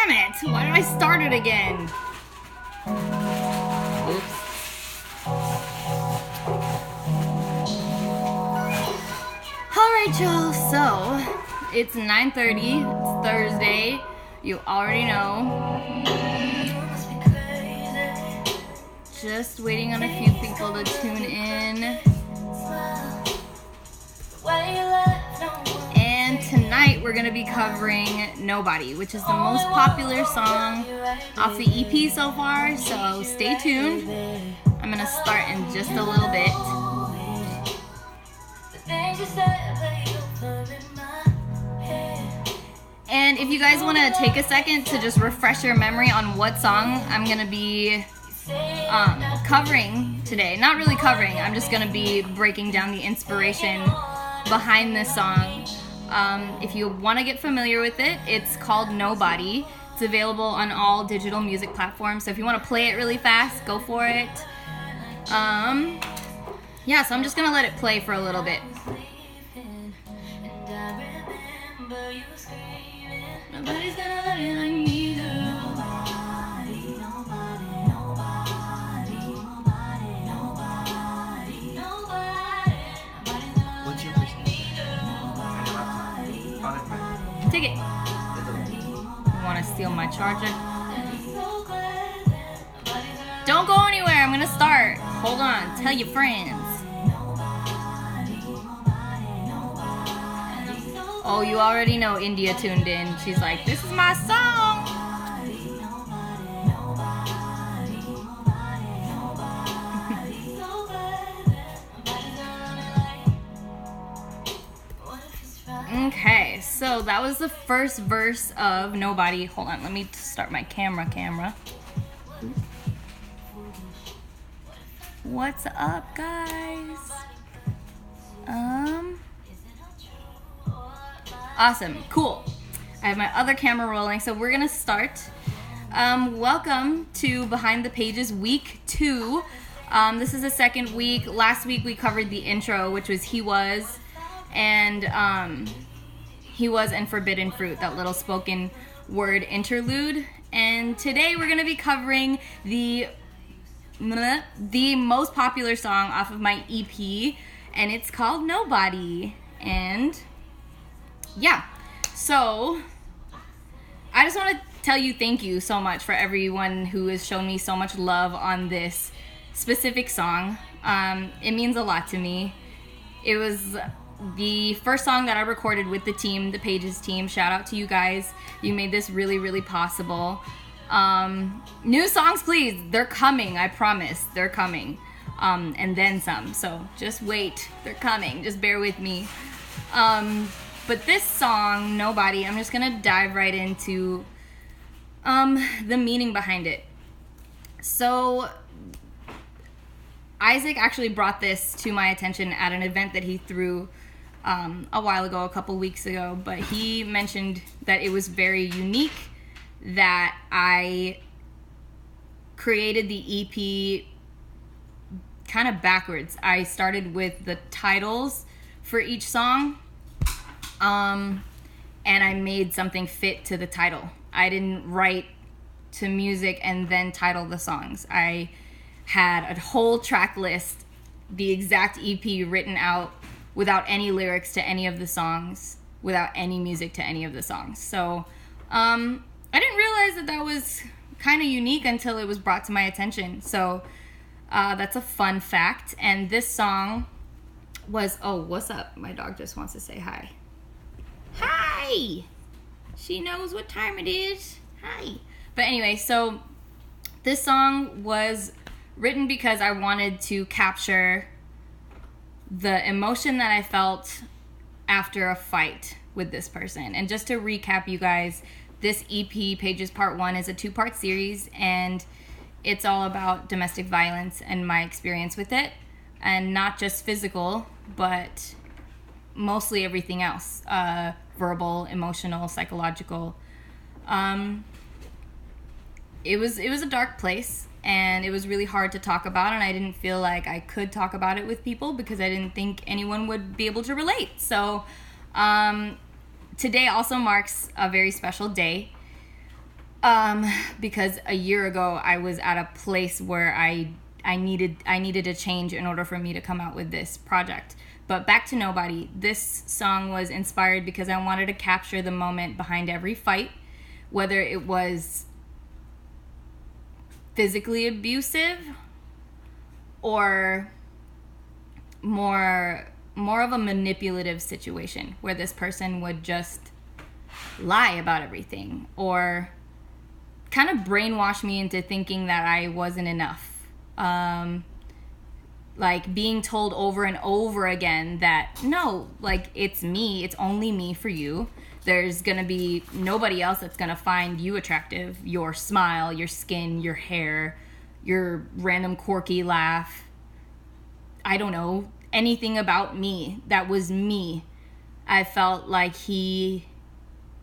Damn it! Why did I start it again? Oops. Alright, y'all, so it's 9:30, it's Thursday, you already know. Just waiting on a few people to tune in. And tonight we're going to be covering Nobody, which is the most popular song off the EP so far, so stay tuned. I'm going to start in just a little bit. And if you guys want to take a second to just refresh your memory on what song I'm going to be covering today. Not really covering, I'm just going to be breaking down the inspiration behind this song. If you want to get familiar with it, it's called Nobody. It's available on all digital music platforms, so if you want to play it really fast, go for it. Yeah, so I'm just going to let it play for a little bit. Nobody's gonna love you like me do. What's your percentage? Take it. You wanna steal my charger? Don't go anywhere, I'm gonna start. Hold on, tell your friends. Oh, you already know India tuned in. She's like, this is my song. Okay, so that was the first verse of Nobody. Hold on, let me start my camera. What's up, guys? Awesome, cool. I have my other camera rolling, so we're gonna start. Welcome to Behind the Pages Week 2. This is the second week. Last week we covered the intro, which was He Was and Forbidden Fruit, that little spoken word interlude. And today we're gonna be covering the most popular song off of my EP, and it's called Nobody. And yeah, so I just want to tell you thank you so much for everyone who has shown me so much love on this specific song. It means a lot to me. It was the first song that I recorded with the team, the Pages team. Shout out to you guys. You made this really, really possible. New songs, please. They're coming. I promise. They're coming. And then some. So just wait. They're coming. Just bear with me. But this song, Nobody, I'm just gonna dive right into the meaning behind it. So Isaac actually brought this to my attention at an event that he threw a while ago, a couple weeks ago, but he mentioned that it was very unique that I created the EP kind of backwards. I started with the titles for each song, and I made something fit to the title. I didn't write to music and then title the songs. I had a whole track list, the exact EP written out without any lyrics to any of the songs, without any music to any of the songs. So I didn't realize that was kind of unique until it was brought to my attention. So that's a fun fact. And this song was, oh, what's up? My dog just wants to say hi. Hi! She knows what time it is. Hi. But anyway, so this song was written because I wanted to capture the emotion that I felt after a fight with this person. And just to recap, you guys, this EP, Pages Part 1, is a 2-part series, and it's all about domestic violence and my experience with it. And not just physical, but mostly everything else. Verbal, emotional, psychological. It was a dark place, and it was really hard to talk about, and I didn't feel like I could talk about it with people because I didn't think anyone would be able to relate. So today also marks a very special day. Because a year ago I was at a place where I needed a change in order for me to come out with this project. But back to Nobody. This song was inspired because I wanted to capture the moment behind every fight, whether it was physically abusive or more of a manipulative situation where this person would just lie about everything or kind of brainwash me into thinking that I wasn't enough. Like being told over and over again that no, like it's me, it's only me for you. There's gonna be nobody else that's gonna find you attractive. Your smile, your skin, your hair, your random quirky laugh. I don't know, anything about me that was me. I felt like he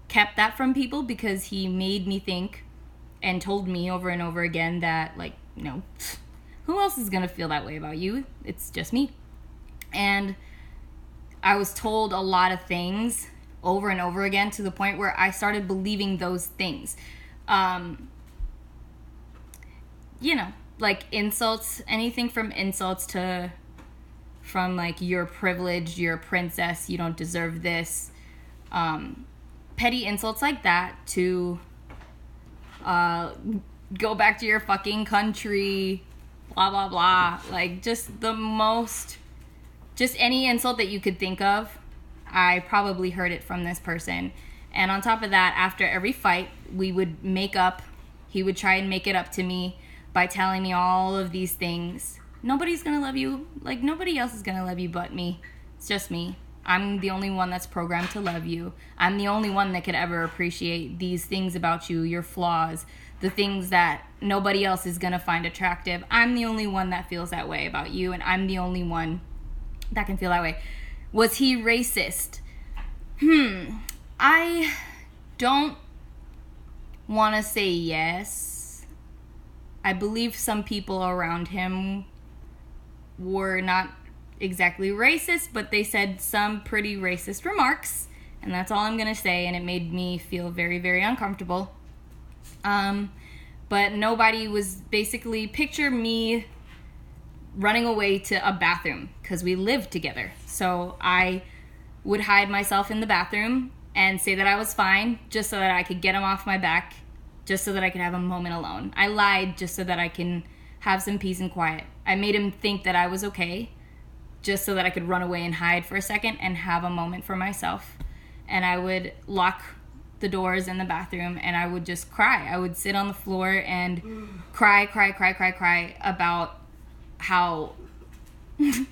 kept that from people because he made me think and told me over and over again that, like, you know, who else is gonna feel that way about you? It's just me. And I was told a lot of things over and over again to the point where I started believing those things. You know, like insults, anything from insults to from like you're privileged, you're a princess, you don't deserve this. Petty insults like that to go back to your fucking country, blah, blah, blah. Like, just any insult that you could think of, I probably heard it from this person. And on top of that, after every fight, we would make up. He would try and make it up to me by telling me all of these things. Nobody's gonna love you. Like, nobody else is gonna love you but me. It's just me. I'm the only one that's programmed to love you. I'm the only one that could ever appreciate these things about you, your flaws, the things that nobody else is gonna find attractive. I'm the only one that feels that way about you, and I'm the only one that can feel that way. Was he racist? I don't want to say yes. I believe some people around him were not exactly racist, but they said some pretty racist remarks, and that's all I'm gonna say, and it made me feel very, very uncomfortable. But nobody was basically, picture me running away to a bathroom because we lived together. So I would hide myself in the bathroom and say that I was fine just so that I could get him off my back, just so that I could have a moment alone. I lied just so that I can have some peace and quiet. I made him think that I was okay just so that I could run away and hide for a second and have a moment for myself. And I would lock the doors in the bathroom and I would just cry. I would sit on the floor and cry about how... I'm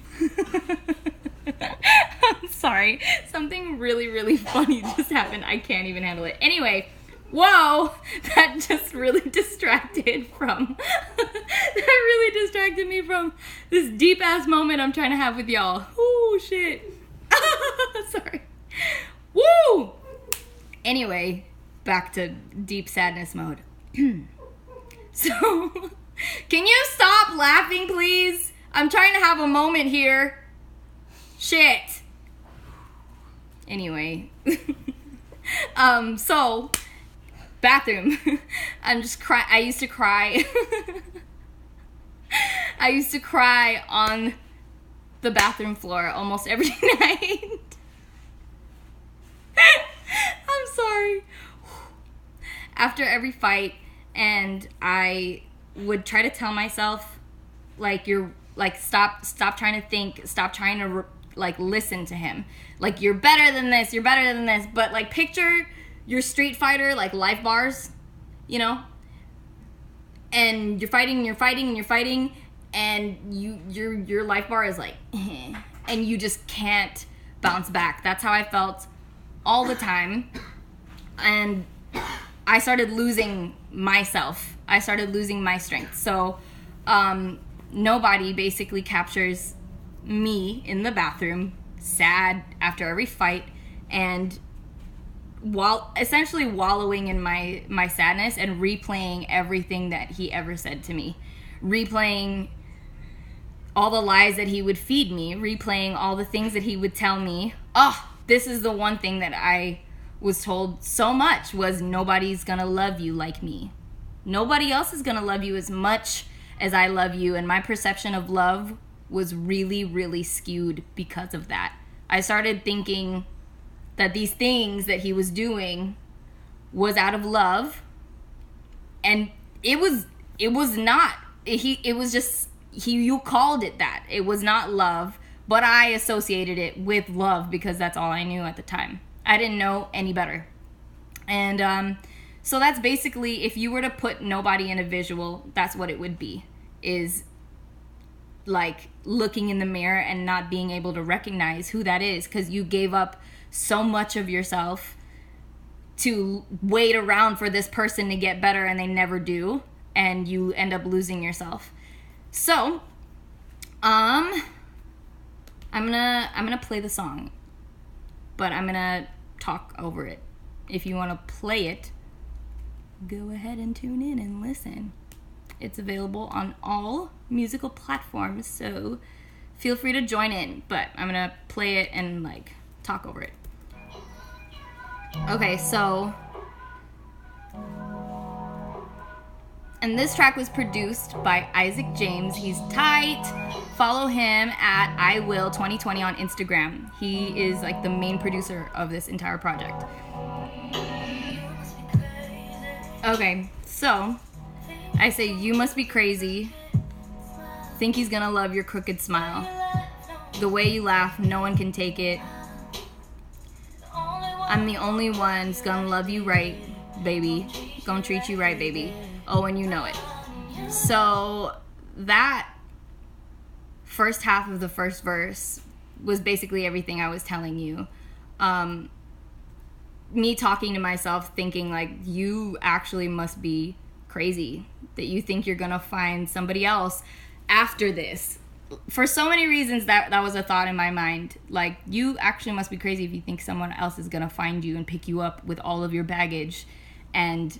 sorry. Something really, really funny just happened. I can't even handle it. Anyway, whoa! That just really distracted from... that really distracted me from this deep-ass moment I'm trying to have with y'all. Oh, shit. Sorry. Woo! Anyway, back to deep sadness mode. So, can you stop laughing, please? I'm trying to have a moment here. Shit. Anyway. So, bathroom. I'm just crying. I used to cry. I used to cry on the bathroom floor almost every night. I'm sorry. After every fight, and I would try to tell myself, like, stop trying to think, stop trying to, listen to him. Like, you're better than this, but, like, picture your Street Fighter, like, life bars, you know? And you're fighting, and your life bar is like, and you just can't bounce back. That's how I felt all the time. And I started losing myself. I started losing my strength. So Nobody basically captures me in the bathroom, sad after every fight, and essentially wallowing in my sadness and replaying everything that he ever said to me. Replaying all the lies that he would feed me, replaying all the things that he would tell me. Oh, this is the one thing that I was told so much was nobody's gonna love you like me. Nobody else is gonna love you as much as I love you. And my perception of love was really, really skewed because of that. I started thinking that these things that he was doing was out of love, and it was not. It was just you called it that. It was not love, but I associated it with love because that's all I knew at the time. I didn't know any better. And so that's basically, if you were to put nobody in a visual, that's what it would be, is like looking in the mirror and not being able to recognize who that is because you gave up so much of yourself to wait around for this person to get better, and they never do, and you end up losing yourself. So I'm gonna play the song, but I'm gonna talk over it. If you want to play it, go ahead and tune in and listen. It's available on all musical platforms, so feel free to join in. But I'm gonna play it and like talk over it. Okay, so, and this track was produced by Isaac James. He's tight. Follow him at IWill2020 on Instagram. He is like the main producer of this entire project. Okay, so I say, you must be crazy. Think he's gonna love your crooked smile. The way you laugh, no one can take it. I'm the only one's gonna love you right, baby. Gonna treat you right, baby. Oh, and you know it. So that first half of the first verse was basically everything I was telling you. Me talking to myself, thinking like, you actually must be crazy that you think you're gonna find somebody else after this. For so many reasons, that was a thought in my mind. Like, you actually must be crazy if you think someone else is gonna find you and pick you up with all of your baggage and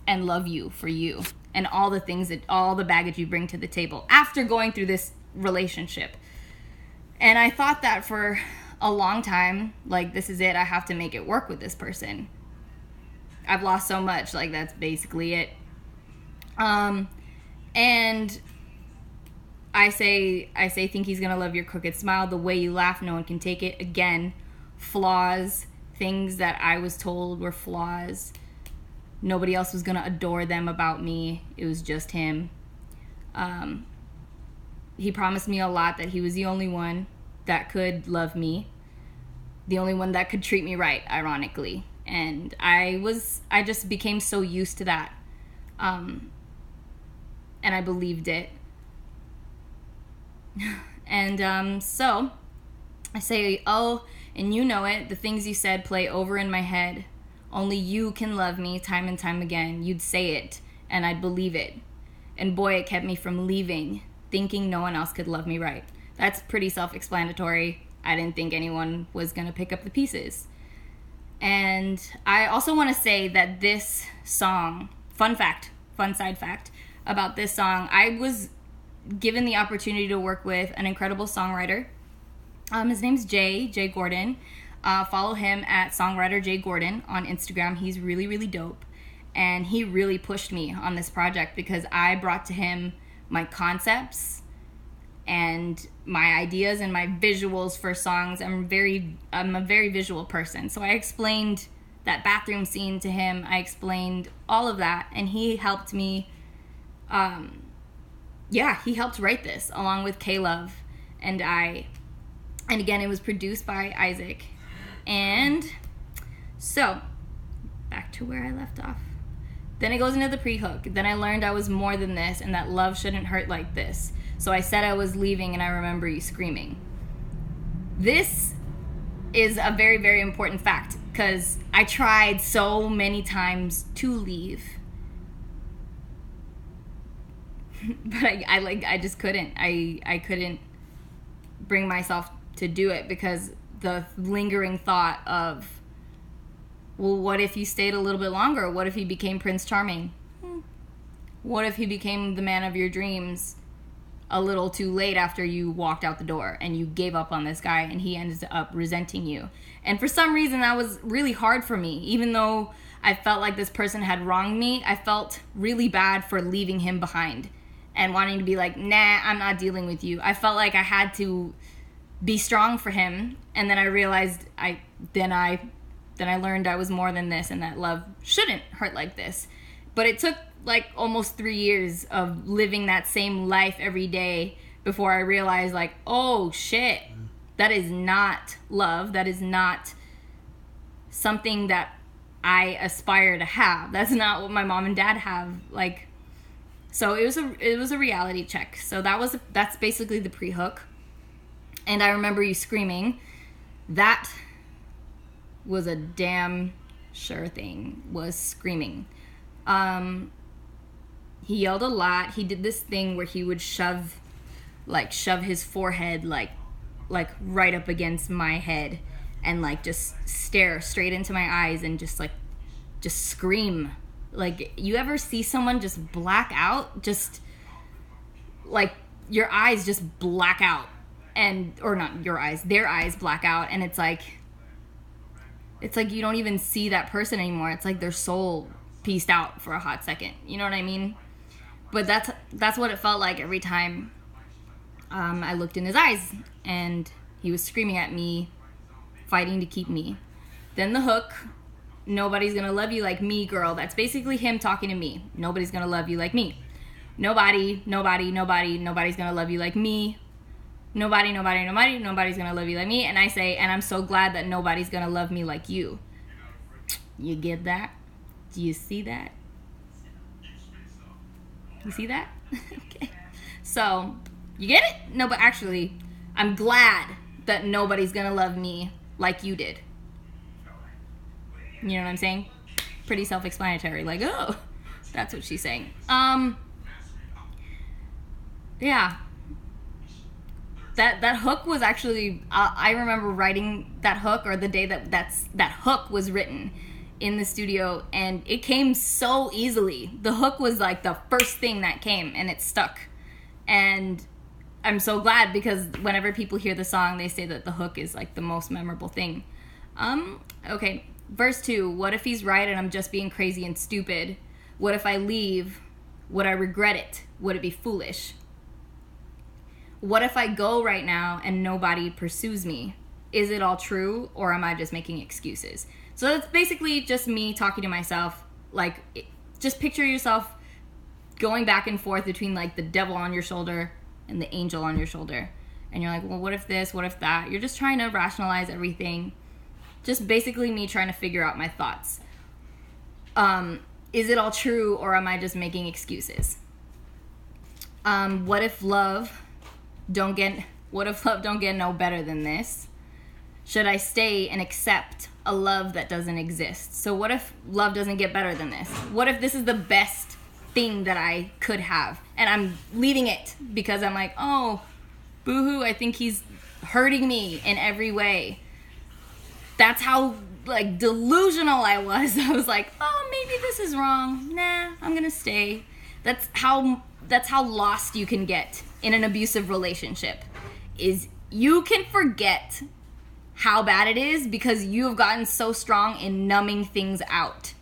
love you for you and all the things that, all the baggage you bring to the table after going through this relationship. And I thought that for a long time, like, this is it, I have to make it work with this person. I've lost so much, like, that's basically it. And I say, think he's gonna love your crooked smile. The way you laugh, no one can take it. Again, flaws, things that I was told were flaws. Nobody else was gonna adore them about me. It was just him. He promised me a lot, that he was the only one that could love me, the only one that could treat me right, ironically. And I just became so used to that. And I believed it. And so I say, oh, and you know it, the things you said play over in my head. Only you can love me, time and time again. You'd say it, and I'd believe it. And boy, it kept me from leaving, thinking no one else could love me right. That's pretty self-explanatory. I didn't think anyone was going to pick up the pieces. And I also want to say that this song, fun side fact about this song, I was given the opportunity to work with an incredible songwriter. His name's Jay Gordon. Follow him at songwriter Jay Gordon on Instagram. He's really, really dope. And he really pushed me on this project because I brought to him my concepts and my ideas and my visuals for songs. I'm a very visual person. So I explained that bathroom scene to him. I explained all of that, and he helped me. He helped write this along with K-Love and I. And again, it was produced by Isaac. And so, back to where I left off. Then it goes into the pre-hook. Then I learned I was more than this and that love shouldn't hurt like this. So I said I was leaving and I remember you screaming. This is a very, very important fact because I tried so many times to leave. But I just couldn't. I couldn't bring myself to do it because the lingering thought of, well, what if he stayed a little bit longer? What if he became Prince Charming? What if he became the man of your dreams? a little too late after you walked out the door and you gave up on this guy and he ended up resenting you. And for some reason that was really hard for me. Even though I felt like this person had wronged me, I felt really bad for leaving him behind and wanting to be like, nah, I'm not dealing with you. I felt like I had to be strong for him, and then I realized I learned I was more than this and that love shouldn't hurt like this. But it took like almost 3 years of living that same life every day before I realized like, oh shit, that is not love. That is not something that I aspire to have. That's not what my mom and dad have. Like, so it was a reality check. So that's basically the pre-hook. And I remember you screaming. That was a damn sure thing, was screaming. He yelled a lot. He did this thing where he would shove his forehead like right up against my head and like just stare straight into my eyes and just scream. Like, you ever see someone just black out? Just like your eyes just black out, or not your eyes, their eyes black out, and it's like you don't even see that person anymore. It's like their soul pieced out for a hot second. You know what I mean? But that's what it felt like every time I looked in his eyes and he was screaming at me, fighting to keep me. Then the hook, nobody's gonna love you like me, girl. That's basically him talking to me. Nobody's gonna love you like me. Nobody's gonna love you like me. Nobody's gonna love you like me. And I say, and I'm so glad that nobody's gonna love me like you. You get that? Do you see that? You see that? Okay. So, you get it? No, but actually, I'm glad that nobody's gonna love me like you did. You know what I'm saying? Pretty self-explanatory. Like, oh, that's what she's saying. Yeah. That hook was actually, I remember writing that hook, or the day that hook was written in the studio, and it came so easily. The hook was like the first thing that came, and it stuck. And I'm so glad, because whenever people hear the song, they say that the hook is like the most memorable thing. Okay, verse 2. What if he's right and I'm just being crazy and stupid? What if I leave? Would I regret it? Would it be foolish? What if I go right now and nobody pursues me? Is it all true, or am I just making excuses? So it's basically just me talking to myself. Like, just picture yourself going back and forth between like the devil on your shoulder and the angel on your shoulder. And you're like, well, what if this? What if that? You're just trying to rationalize everything. Just basically me trying to figure out my thoughts. Is it all true, or am I just making excuses? What if love don't get no better than this? Should I stay and accept a love that doesn't exist? So what if love doesn't get better than this? What if this is the best thing that I could have, and I'm leaving it because I'm like, oh, boo-hoo, I think he's hurting me in every way. That's how like delusional I was. I was like, oh, maybe this is wrong. Nah, I'm gonna stay. That's how lost you can get in an abusive relationship. Is you can forget how bad it is because you have gotten so strong in numbing things out.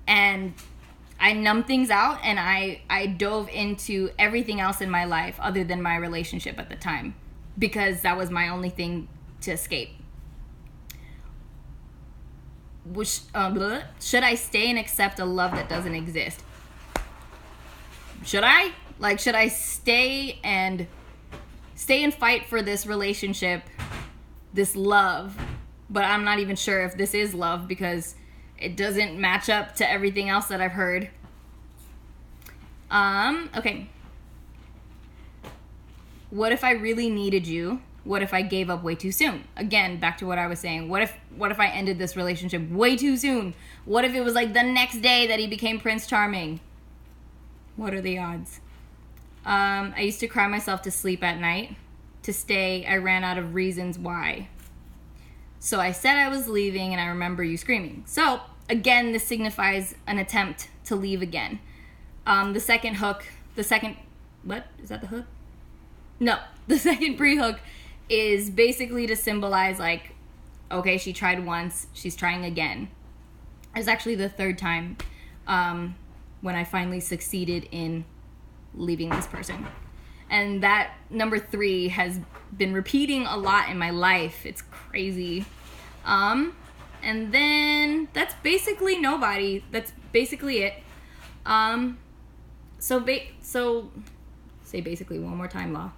And I numbed things out, and I dove into everything else in my life other than my relationship at the time, because that was my only thing to escape. Should I stay and accept a love that doesn't exist? Should I? Like, should I stay and fight for this relationship, this love, but I'm not even sure if this is love because it doesn't match up to everything else that I've heard. Okay. What if I really needed you? What if I gave up way too soon? Again, back to what I was saying. What if I ended this relationship way too soon? What if it was like the next day that he became Prince Charming? What are the odds? I used to cry myself to sleep at night. To stay, I ran out of reasons why. So I said I was leaving, and I remember you screaming. So, again, this signifies an attempt to leave again. The second hook, what? Is that the hook? No, the second pre-hook is basically to symbolize, like, okay, she tried once, she's trying again. It's actually the third time when I finally succeeded in leaving this person. And that number 3 has been repeating a lot in my life. It's crazy. And then that's basically nobody. That's basically it. So say basically one more time, Law.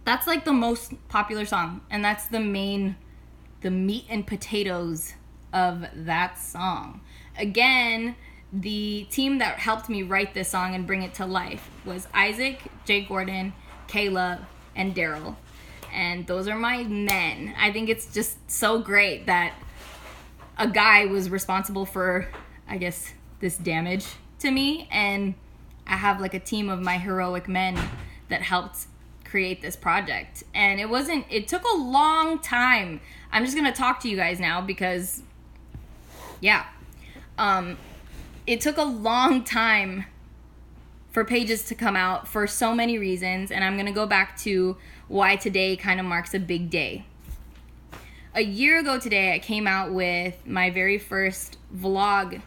That's like the most popular song, and that's the meat and potatoes of that song. Again, the team that helped me write this song and bring it to life was Isaac, Jake Gordon, Kayla, and Daryl. And those are my men. I think it's just so great that a guy was responsible for, I guess, this damage to me, and I have like a team of my heroic men that helped create this project. And it took a long time. I'm just gonna talk to you guys now because it took a long time for Pages to come out for so many reasons, and I'm gonna go back to why today kind of marks a big day. A year ago today, I came out with my very first vlog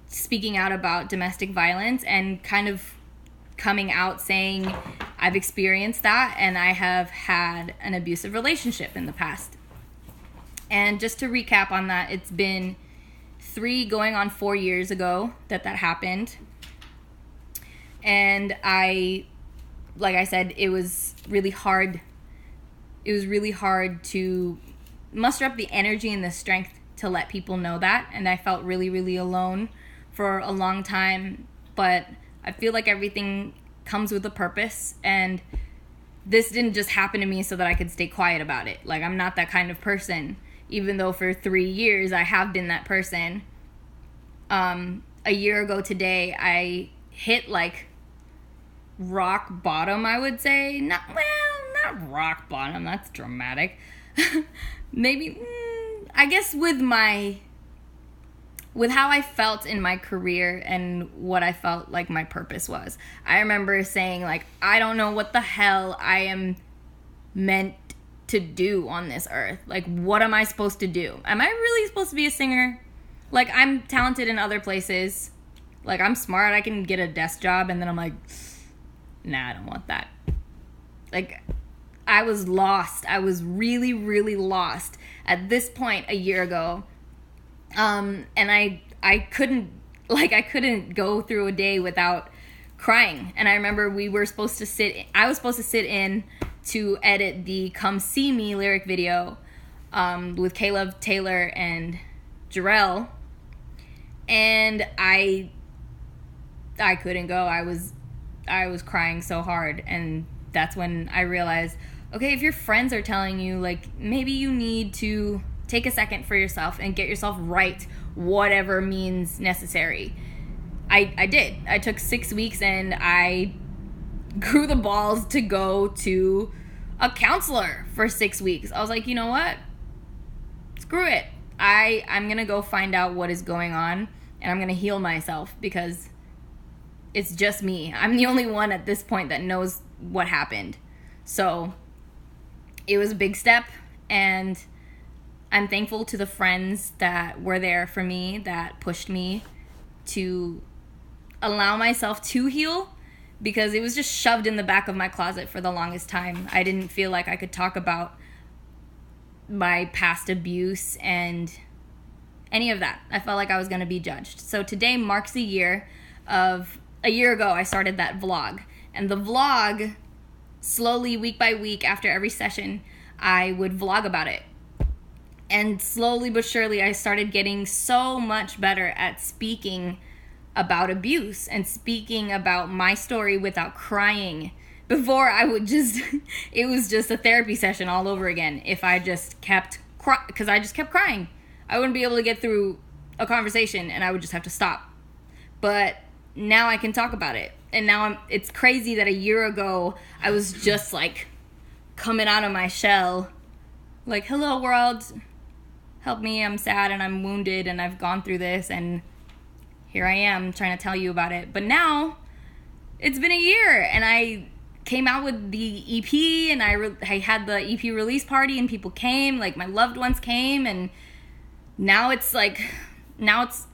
speaking out about domestic violence and kind of coming out saying I've experienced that and I have had an abusive relationship in the past. And just to recap on that, it's been 3 going on 4 years ago that happened. And like I said, it was really hard. It was really hard to muster up the energy and the strength to let people know that. And I felt really, really alone for a long time. But I feel like everything comes with a purpose. And this didn't just happen to me so that I could stay quiet about it. Like, I'm not that kind of person. Even though for 3 years I have been that person. A year ago today, I hit like rock bottom, I would say. Not rock bottom, that's dramatic. Maybe, I guess with how I felt in my career and what I felt like my purpose was. I remember saying, like, I don't know what the hell I am meant to do on this earth. Like, what am I supposed to do? Am I really supposed to be a singer? Like, I'm talented in other places. Like, I'm smart, I can get a desk job, and then I'm like, nah, I don't want that. Like, I was lost. I was really, really lost at this point a year ago. And I couldn't go through a day without crying. And I remember I was supposed to sit in to edit the Come See Me lyric video with Caleb, Taylor, and Jarrell. And I couldn't go. I was crying so hard. And that's when I realized, okay, if your friends are telling you, like, maybe you need to take a second for yourself and get yourself right, whatever means necessary. I did. I took 6 weeks and I grew the balls to go to a counselor for 6 weeks. I was like, you know what? Screw it. I'm going to go find out what is going on and I'm going to heal myself because it's just me. I'm the only one at this point that knows what happened. So it was a big step, and I'm thankful to the friends that were there for me, that pushed me to allow myself to heal, because it was just shoved in the back of my closet for the longest time. I didn't feel like I could talk about my past abuse and any of that. I felt like I was going to be judged. So today marks a year ago I started that vlog. And the vlog, slowly, week by week, after every session, I would vlog about it. And slowly but surely, I started getting so much better at speaking about abuse and speaking about my story without crying. Before, it was just a therapy session all over again if I just kept because I just kept crying. I wouldn't be able to get through a conversation and I would just have to stop. But now I can talk about it. And now it's crazy that a year ago I was just like coming out of my shell. Like, hello world, help me, I'm sad and I'm wounded and I've gone through this and here I am trying to tell you about it. But now it's been a year, and I came out with the EP, and I had the EP release party, and people came, like my loved ones came, and now it's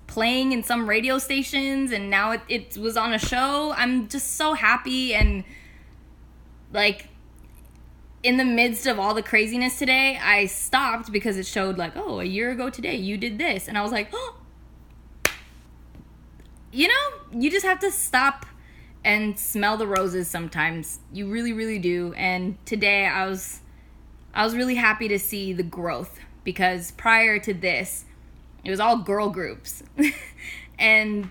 playing in some radio stations, and now it was on a show. I'm just so happy, and like in the midst of all the craziness today, I stopped because it showed like, oh, a year ago today you did this, and I was like, oh, you know, you just have to stop and smell the roses sometimes. You really, really do. And today I was really happy to see the growth, because prior to this, it was all girl groups. And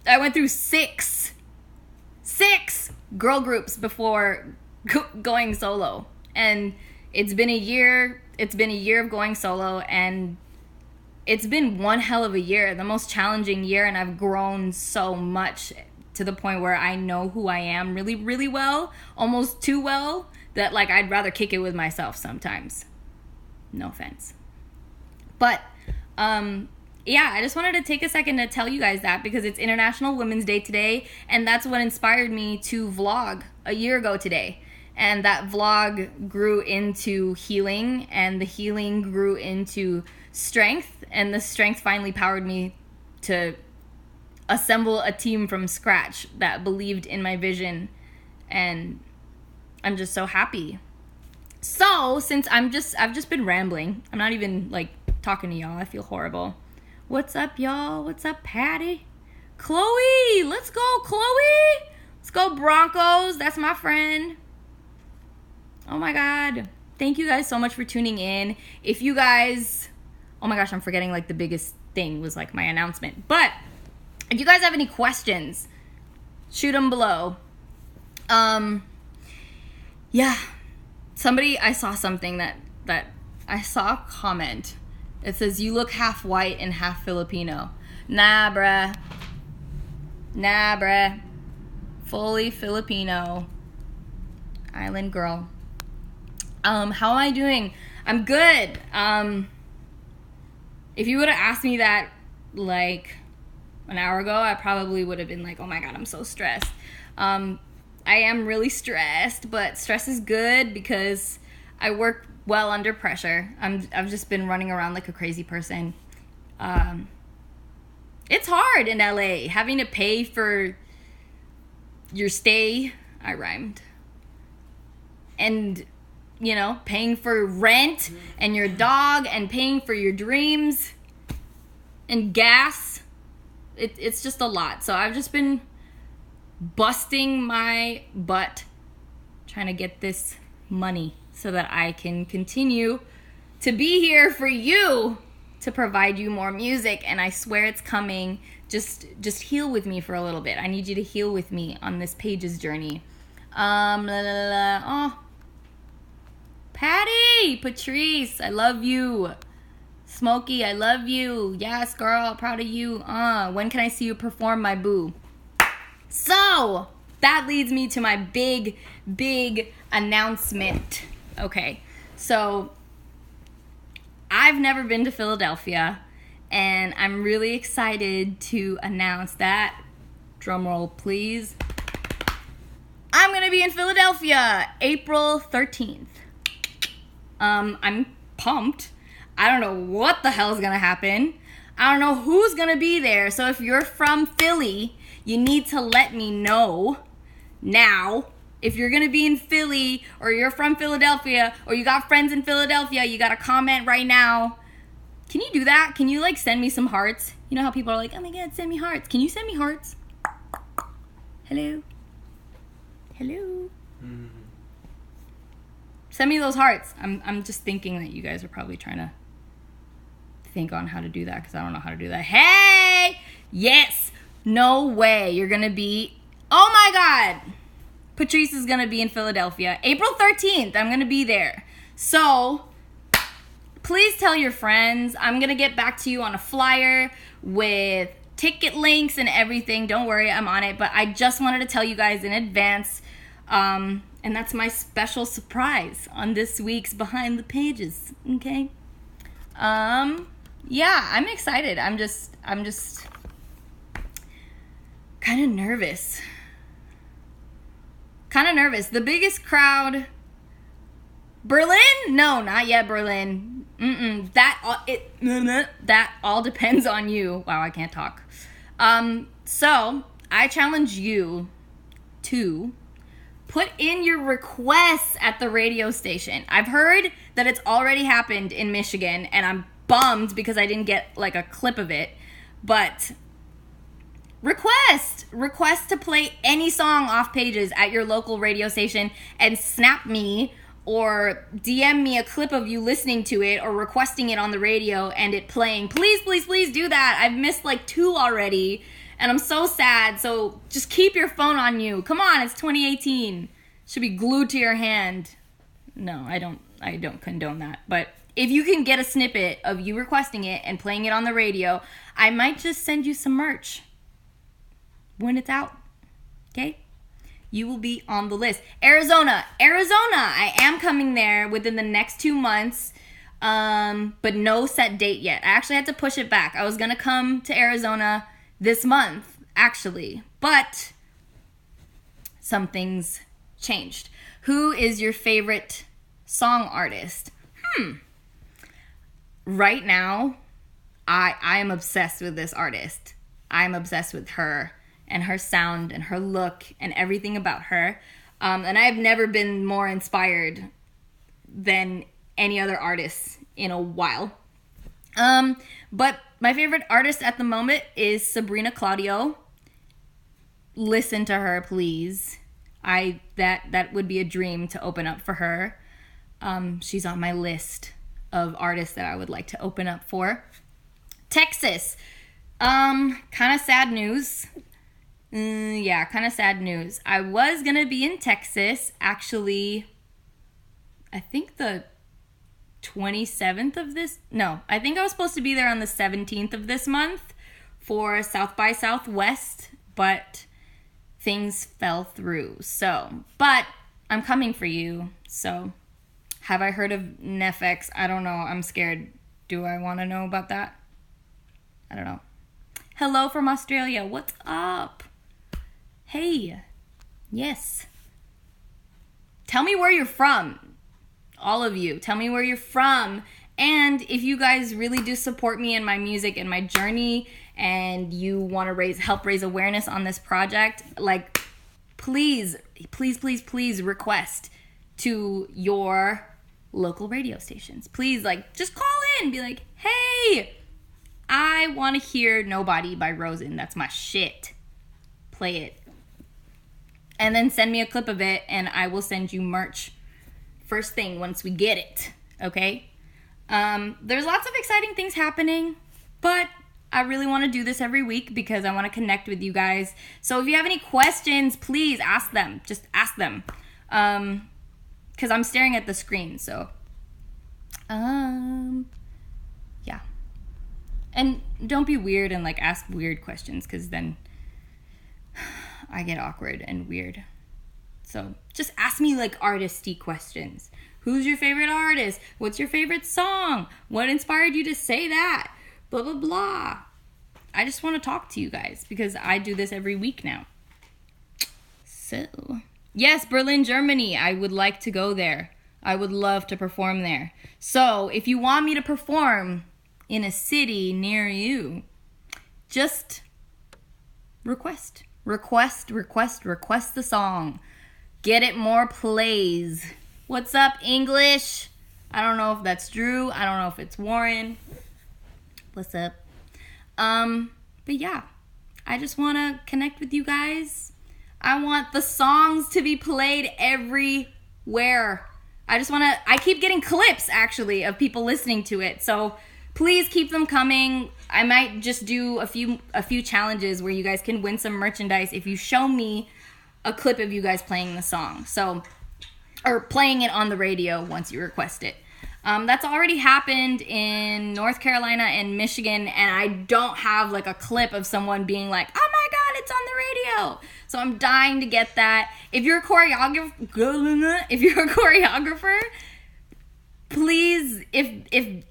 I went through six girl groups before going solo. And it's been a year of going solo, and it's been one hell of a year, the most challenging year, and I've grown so much to the point where I know who I am really, really well, almost too well, that like I'd rather kick it with myself sometimes. No offense. But yeah, I just wanted to take a second to tell you guys that, because it's International Women's Day today, and that's what inspired me to vlog a year ago today. And that vlog grew into healing, and the healing grew into strength, and the strength finally powered me to assemble a team from scratch that believed in my vision, and I'm just so happy. So, since I've just been rambling, I'm not even like talking to y'all. I feel horrible. What's up, y'all? What's up, Patty? Chloe! Let's go, Chloe! Let's go, Broncos! That's my friend. Oh my God. Thank you guys so much for tuning in. If you guys... Oh my gosh, I'm forgetting like the biggest thing was like my announcement. But if you guys have any questions, shoot them below. Yeah. I saw something that I saw a comment. It says, you look half white and half Filipino. Nah, bruh. Fully Filipino. Island girl. How am I doing? I'm good. If you would have asked me that like an hour ago, I probably would have been like, oh my God, I'm so stressed. I am really stressed, but stress is good because I work well under pressure. I've just been running around like a crazy person. It's hard in LA, having to pay for your stay. I rhymed. And, you know, paying for rent and your dog and paying for your dreams and gas. It's just a lot. So I've just been busting my butt trying to get this money so that I can continue to be here for you, to provide you more music. And I swear it's coming. Just heal with me for a little bit. I need you to heal with me on this Pages journey. Oh, Patty, Patrice, I love you. Smokey, I love you. Yes, girl, proud of you. When can I see you perform, my boo? So, that leads me to my big announcement. Okay, so I've never been to Philadelphia, and I'm really excited to announce that. Drum roll, please. I'm going to be in Philadelphia, April 13th. I'm pumped. I don't know what the hell is going to happen. I don't know who's going to be there. So if you're from Philly, you need to let me know now. If you're going to be in Philly, or you're from Philadelphia, or you got friends in Philadelphia, you got to comment right now. Can you do that? Can you like send me some hearts? You know how people are like, oh my God, send me hearts. Can you send me hearts? Hello? Hello? Mm-hmm. Send me those hearts. I'm just thinking that you guys are probably trying to think on how to do that, because I don't know how to do that. Hey! Yes! No way. You're going to be... Oh my God! Patrice is going to be in Philadelphia. April 13th. I'm going to be there. So, please tell your friends. I'm going to get back to you on a flyer with ticket links and everything. Don't worry, I'm on it. But I just wanted to tell you guys in advance. And that's my special surprise on this week's Behind the Pages. Okay? Yeah, I'm excited. I'm just kind of nervous. kind of nervous. The biggest crowd... Berlin? No, not yet Berlin. That all depends on you. Wow, I can't talk. So, I challenge you to put in your requests at the radio station. I've heard that it's already happened in Michigan, and I'm bummed because I didn't get like a clip of it. But request to play any song off Pages at your local radio station and snap me or DM me a clip of you listening to it or requesting it on the radio and it playing. Please, please, please do that. I've missed like 2 already and I'm so sad. So just keep your phone on you. Come on, it's 2018. Should be glued to your hand. No, I don't condone that. But if you can get a snippet of you requesting it and playing it on the radio, I might just send you some merch when it's out. Okay? You will be on the list. Arizona, I am coming there within the next 2 months, but no set date yet. I actually had to push it back. I was going to come to Arizona this month, actually, but some things changed. Who is your favorite song artist? Right now, I am obsessed with this artist. I'm obsessed with her and her sound and her look and everything about her. And I've never been more inspired than any other artist in a while. But my favorite artist at the moment is Sabrina Claudio. Listen to her, please. That would be a dream to open up for her. She's on my list of artists that I would like to open up for. Texas. Kind of sad news. Kind of sad news. I was going to be in Texas, actually, I think the 27th of this, no, I think I was supposed to be there on the 17th of this month for South by Southwest, but things fell through, but I'm coming for you, so have I heard of Nefex? I don't know, I'm scared. Do I want to know about that? I don't know. Hello from Australia, what's up? Hey, yes. Tell me where you're from. All of you, tell me where you're from. And if you guys really do support me in my music and my journey and you want to help raise awareness on this project, like, please request to your local radio stations. Please, like, just call in. Be like, hey, I want to hear Nobody by ROZEN. That's my shit. Play it. And then send me a clip of it, and I will send you merch first thing once we get it, okay? There's lots of exciting things happening, but I really want to do this every week because I want to connect with you guys. So if you have any questions, please ask them. Just ask them. Because I'm staring at the screen, so. Yeah. And don't be weird and, like, ask weird questions because then I get awkward and weird. So just ask me like artisty questions. Who's your favorite artist? What's your favorite song? What inspired you to say that? Blah, blah, blah. I just want to talk to you guys because I do this every week now. So, yes, Berlin, Germany. I would like to go there. I would love to perform there. So if you want me to perform in a city near you, just request the song. Get it more plays. What's up, English? I don't know if that's Drew. I don't know if it's Warren. What's up? But yeah, I just want to connect with you guys. I want the songs to be played everywhere. I keep getting clips, actually, of people listening to it. So please keep them coming. I might just do a few challenges where you guys can win some merchandise if you show me a clip of you guys playing the song. So, or playing it on the radio once you request it. That's already happened in North Carolina and Michigan, and I don't have like a clip of someone being like, oh my God, it's on the radio. So I'm dying to get that. If you're a choreographer, please, if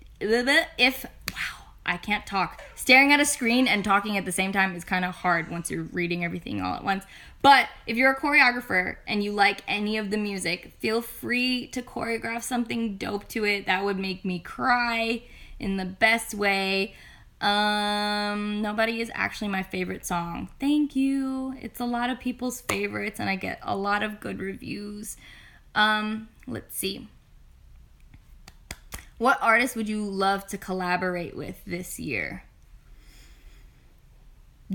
I can't talk. Staring at a screen and talking at the same time is kind of hard once you're reading everything all at once. But if you're a choreographer and you like any of the music, feel free to choreograph something dope to it. That would make me cry in the best way. Nobody is actually my favorite song. Thank you. It's a lot of people's favorites and I get a lot of good reviews. Let's see. What artist would you love to collaborate with this year?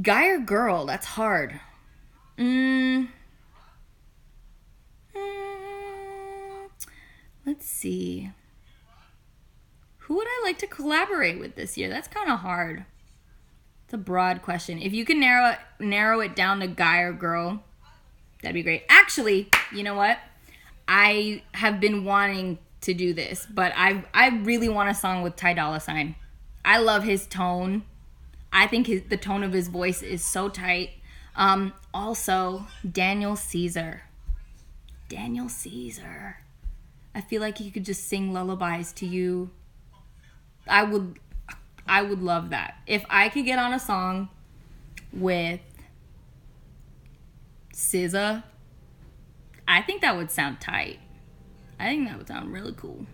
Guy or girl? That's hard. Let's see. Who would I like to collaborate with this year? That's kind of hard. It's a broad question. If you can narrow it down to guy or girl, that'd be great. Actually, you know what? I have been wanting to do this, but I really want a song with Ty Dolla $ign. I love his tone. I think the tone of his voice is so tight. Also, Daniel Caesar. Daniel Caesar. I feel like he could just sing lullabies to you. I would love that. If I could get on a song with SZA, I think that would sound tight. I think that would sound really cool.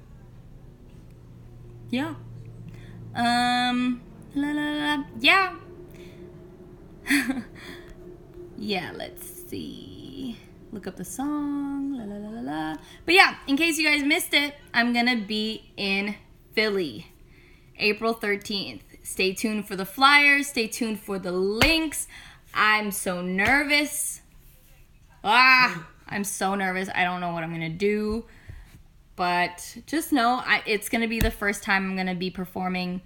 Yeah. Yeah. Yeah, let's see. Look up the song. But yeah, in case you guys missed it, I'm gonna be in Philly, April 13th. Stay tuned for the flyers. Stay tuned for the links. I'm so nervous. I'm so nervous. I don't know what I'm gonna do. But just know it's going to be the first time I'm going to be performing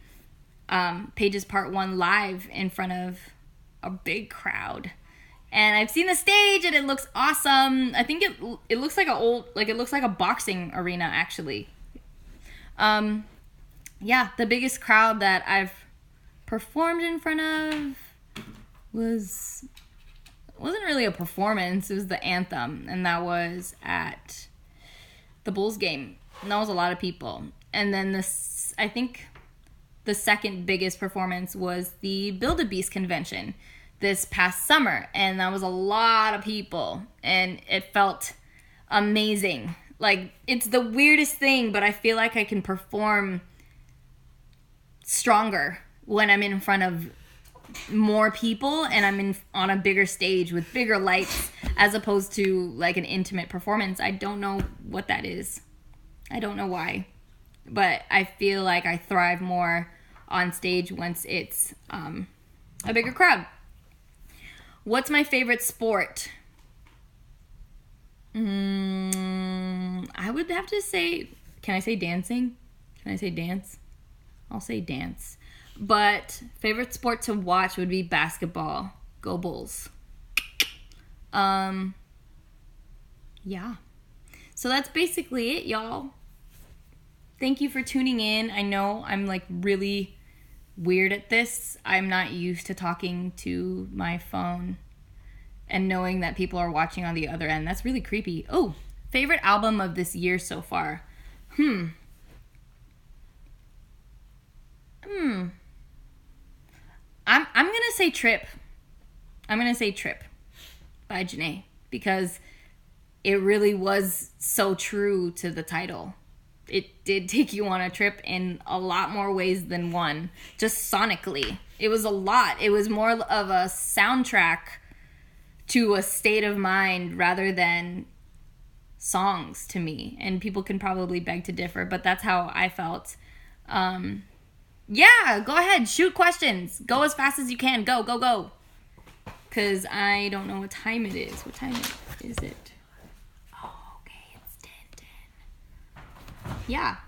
Pages Part 1 live in front of a big crowd. And I've seen the stage and it looks awesome. I think it looks like it looks like a boxing arena actually. Yeah, the biggest crowd that I've performed in front of wasn't really a performance. It was the anthem, and that was at the Bulls game, and that was a lot of people. And then I think the second biggest performance was the Build-A-Beast convention this past summer, and that was a lot of people, and it felt amazing. Like, it's the weirdest thing, but I feel like I can perform stronger when I'm in front of more people and I'm on a bigger stage with bigger lights as opposed to like an intimate performance. I don't know what that is. I don't know why. But I feel like I thrive more on stage once it's a bigger crowd. What's my favorite sport? I would have to say, can I say dancing? Can I say dance? I'll say dance. But favorite sport to watch would be basketball. Go Bulls. Yeah. So that's basically it, y'all. Thank you for tuning in. I know I'm like really weird at this. I'm not used to talking to my phone and knowing that people are watching on the other end. That's really creepy. Oh, favorite album of this year so far. I'm gonna say Trip. I'm gonna say Trip by Janae because it really was so true to the title. It did take you on a trip in a lot more ways than one. Just sonically. It was a lot. It was more of a soundtrack to a state of mind rather than songs to me. And people can probably beg to differ, but that's how I felt. Yeah, go ahead. Shoot questions. Go as fast as you can. Go, go, go. Because I don't know what time it is. What time is it? Oh, okay. It's 10:10. Yeah.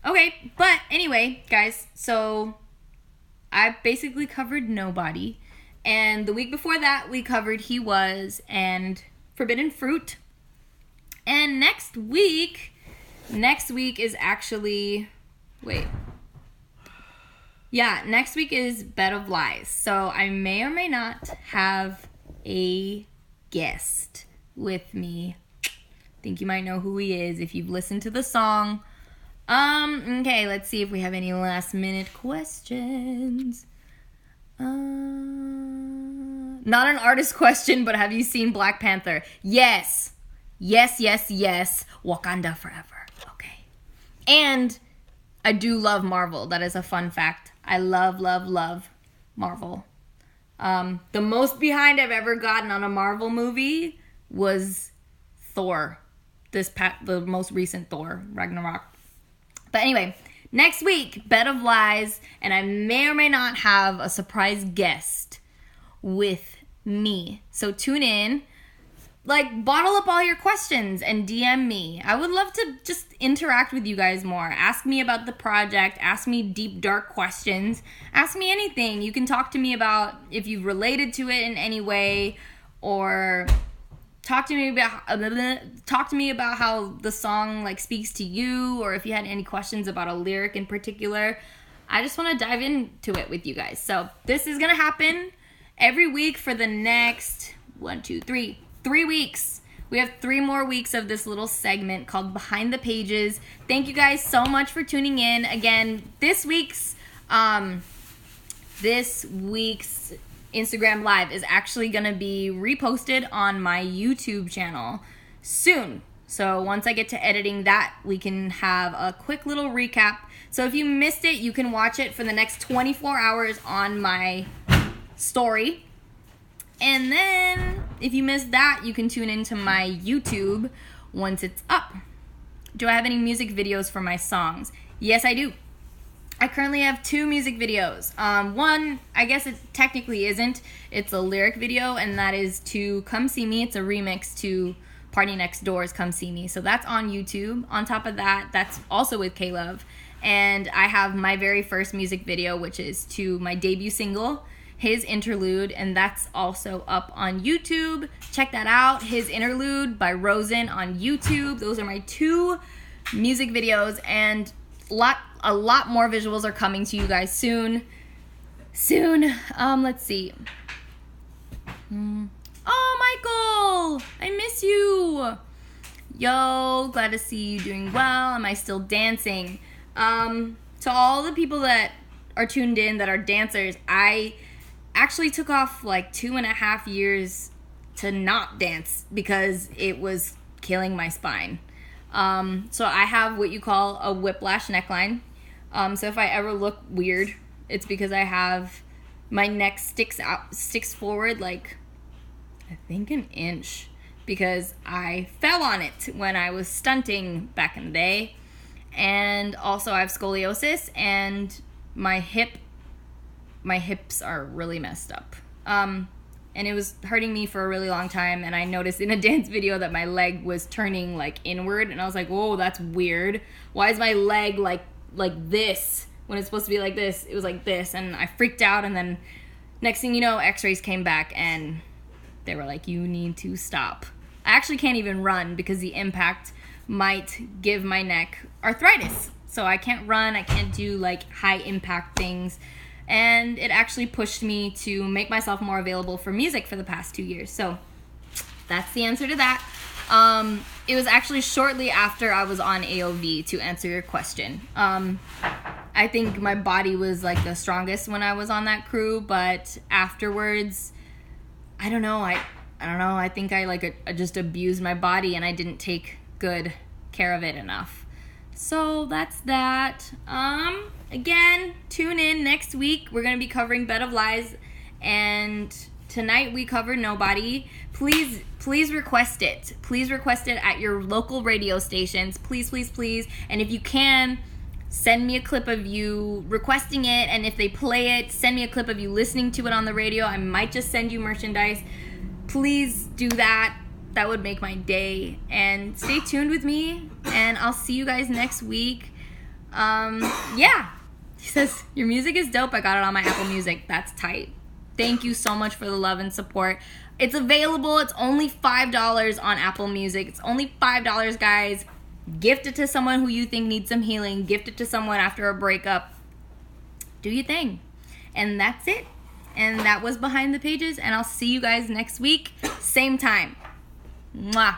Okay, but anyway, guys. So I basically covered Nobody. And the week before that, we covered He Was and Forbidden Fruit. And next week is actually... Wait. Yeah, next week is Bed of Lies. So I may or may not have a guest with me. I think you might know who he is if you've listened to the song. Okay, let's see if we have any last minute questions. Not an artist question, but have you seen Black Panther? Yes. Yes. Wakanda forever. Okay. And I do love Marvel. That is a fun fact. I love Marvel. The most behind I've ever gotten on a Marvel movie was Thor. The most recent Thor, Ragnarok. But anyway, next week, Bed of Lies, and I may or may not have a surprise guest with me. So tune in. Like, bottle up all your questions and DM me. I would love to just interact with you guys more. Ask me about the project. Ask me deep, dark questions. Ask me anything. You can talk to me about if you've related to it in any way, or talk to me about how the song like speaks to you, or if you had any questions about a lyric in particular. I just want to dive into it with you guys. So this is going to happen every week for the next 3 weeks. We have 3 more weeks of this little segment called Behind the Pages. Thank you guys so much for tuning in. Again, this week's Instagram Live is actually going to be reposted on my YouTube channel soon. So once I get to editing that, we can have a quick little recap. So if you missed it, you can watch it for the next 24 hours on my story. And then if you missed that, you can tune into my YouTube once it's up. Do I have any music videos for my songs? Yes, I do. I currently have 2 music videos. One, I guess it technically isn't. It's a lyric video, and that is to Come See Me. It's a remix to Party Next Door's Come See Me. So that's on YouTube. On top of that, that's also with K-Love. And I have my very first music video, which is to my debut single, his interlude, and that's also up on YouTube. Check that out. His Interlude by ROZEN on YouTube. Those are my 2 music videos, and a lot more visuals are coming to you guys soon. Let's see. Oh, Michael, I miss you. Yo, glad to see you doing well. Am I still dancing? To all the people that are tuned in that are dancers, I actually took off like 2.5 years to not dance because it was killing my spine. So I have what you call a whiplash neckline. So if I ever look weird, it's because I have my neck sticks forward like I think an inch, because I fell on it when I was stunting back in the day. And also I have scoliosis, and my hips are really messed up. And it was hurting me for a really long time, and I noticed in a dance video that my leg was turning like inward, and I was like, whoa, that's weird. Why is my leg like this when it's supposed to be like this? It was like this, and I freaked out, and then next thing you know, x-rays came back, and they were like, you need to stop. I actually can't even run because the impact might give my neck arthritis. So I can't run, I can't do like high impact things. And it actually pushed me to make myself more available for music for the past 2 years. So that's the answer to that. It was actually shortly after I was on AOV, to answer your question. I think my body was like the strongest when I was on that crew, but afterwards, I don't know. I think I just abused my body, and I didn't take good care of it enough. So that's that. Again, tune in next week. We're going to be covering Bed of Lies, and tonight we cover Nobody. Please request it. Please request it at your local radio stations. Please. And if you can, send me a clip of you requesting it, and if they play it, send me a clip of you listening to it on the radio. I might just send you merchandise. Please do that. That would make my day. And stay tuned with me, and I'll see you guys next week. Yeah. He says, your music is dope. I got it on my Apple Music. That's tight. Thank you so much for the love and support. It's available. It's only $5 on Apple Music. It's only $5, guys. Gift it to someone who you think needs some healing. Gift it to someone after a breakup. Do your thing. And that's it. And that was Behind the Pages. And I'll see you guys next week. Same time. Mwah.